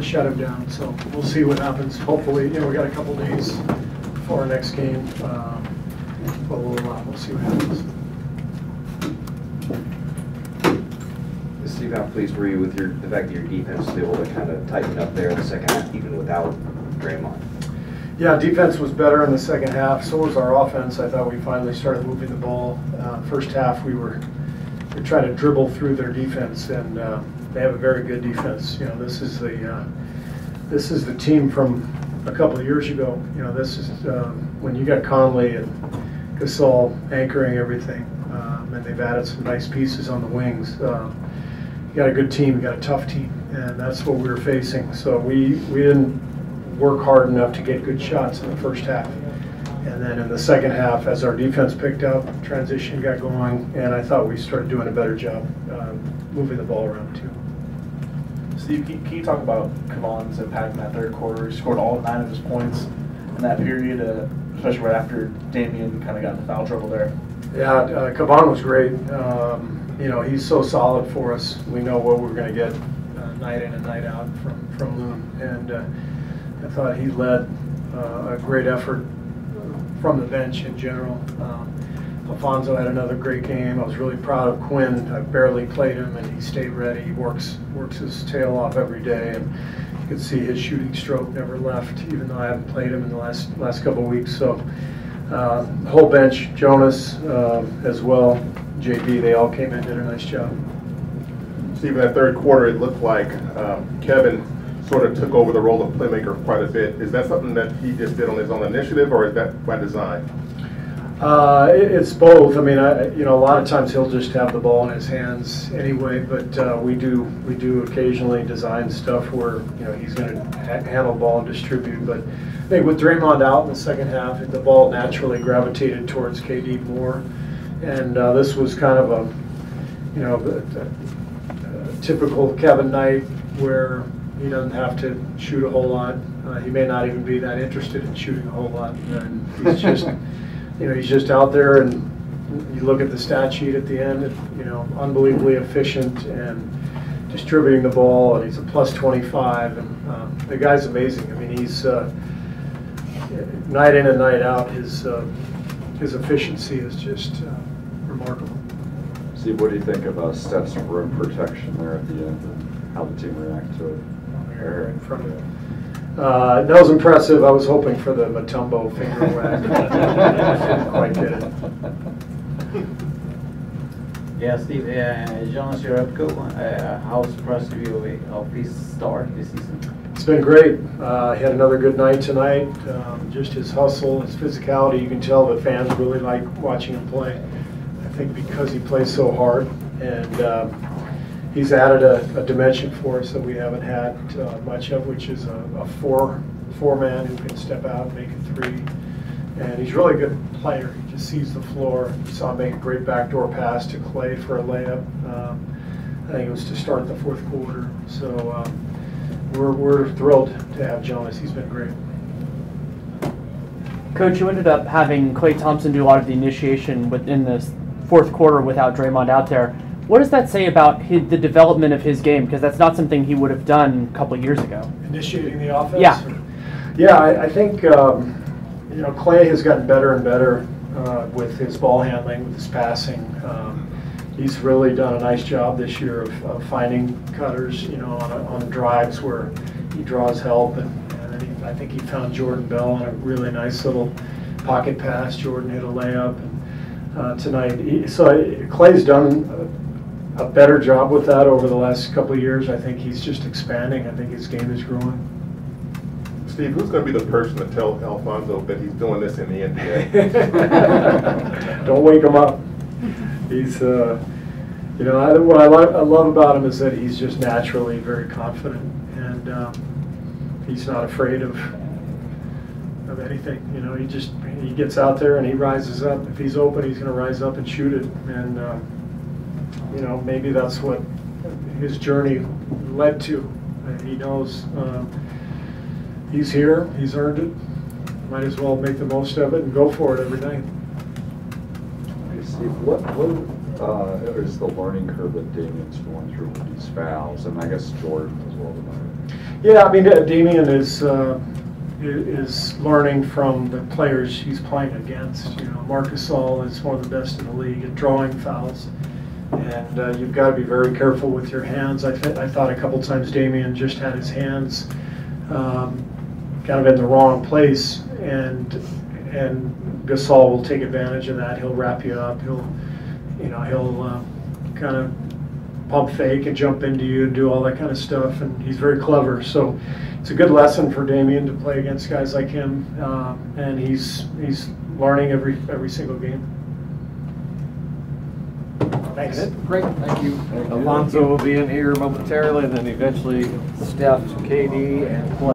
shut him down. So we'll see what happens. Hopefully, we got a couple days before our next game, but we'll see what happens. Steve, how pleased were you with the fact that your defense was able to kind of tighten up there in the second half, even without Draymond? Yeah, defense was better in the second half. So was our offense. I thought we finally started moving the ball. First half, we were trying to dribble through their defense, and they have a very good defense. This is the team from a couple of years ago. This is when you got Conley and Gasol anchoring everything, and they've added some nice pieces on the wings. You got a good team, you got a tough team, and that's what we were facing. So we didn't work hard enough to get good shots in the first half. And then in the second half, as our defense picked up, transition got going, and I thought we started doing a better job moving the ball around too. Steve, can you talk about Kevon's impact in that third quarter? He scored all 9 of his points in that period, especially right after Damian kind of got into foul trouble there. Yeah, Kevon was great. He's so solid for us. We know what we're going to get night in and night out from Loon, and I thought he led a great effort from the bench in general. Alfonso had another great game. I was really proud of Quinn. I barely played him, and he stayed ready. He works his tail off every day, and you could see his shooting stroke never left, even though I haven't played him in the last couple of weeks. So the whole bench, Jonas as well, JB, they all came in and did a nice job. Steve, in that third quarter, it looked like Kevin sort of took over the role of playmaker quite a bit. Is that something that he just did on his own initiative, or is that by design? It's both. I mean, a lot of times he'll just have the ball in his hands anyway, but we do occasionally design stuff where he's going to handle the ball and distribute. But I think with Draymond out in the second half, the ball naturally gravitated towards KD more, and this was kind of a typical Kevin night where he doesn't have to shoot a whole lot. He may not even be that interested in shooting a whole lot, and he's just. He's just out there, and you look at the stat sheet at the end, unbelievably efficient and distributing the ball, and he's a plus 25, and the guy's amazing. I mean, he's night in and night out, his efficiency is just remarkable. Steve, what do you think about Steph's rim protection there at the end, and how the team reacted to it? Here in front of it. That was impressive. I was hoping for the Mutombo finger whack. Didn't quite get it. Yeah, Steve, Jonas, you're up cool. How surprised are you of his start this season? It's been great. He had another good night tonight. Just his hustle, his physicality. You can tell the fans really like watching him play. I think because he plays so hard, and he's added a dimension for us that we haven't had much of, which is a four-man who can step out and make a three. And he's a really good player. He just sees the floor. You saw him make a great backdoor pass to Clay for a layup. I think it was to start the fourth quarter. So we're thrilled to have Jonas. He's been great. Coach, you ended up having Klay Thompson do a lot of the initiation within the fourth quarter without Draymond out there. What does that say about the development of his game? Because that's not something he would have done a couple of years ago. Initiating the offense? Yeah. I think Klay has gotten better and better with his ball handling, with his passing. He's really done a nice job this year of finding cutters, on drives where he draws help, and I think he found Jordan Bell on a really nice little pocket pass. Jordan hit a layup tonight. So Klay's done a better job with that over the last couple of years. I think he's just expanding. I think his game is growing. Steve, who's going to be the person to tell Alfonso that he's doing this in the NBA? Don't wake him up. He's, what I love about him is that he's just naturally very confident, and he's not afraid of anything. He gets out there and he rises up. If he's open, he's going to rise up and shoot it. And maybe that's what his journey led to. He knows he's here, he's earned it. Might as well make the most of it and go for it every night. Hey Steve, what is the learning curve that Damian's going through with these fouls, and I guess Jordan as well tonight? Yeah, I mean, Damian is learning from the players he's playing against. You know, Marc Gasol is one of the best in the league at drawing fouls, and you've got to be very careful with your hands. I thought a couple times Damian just had his hands kind of in the wrong place, and Gasol will take advantage of that. He'll wrap you up. He'll kind of pump fake and jump into you and do all that kind of stuff, and he's very clever. So it's a good lesson for Damian to play against guys like him, and he's learning every single game. Thanks. Great, thank you. Alonzo will be in here momentarily, and then eventually Steph, KD, and Clay.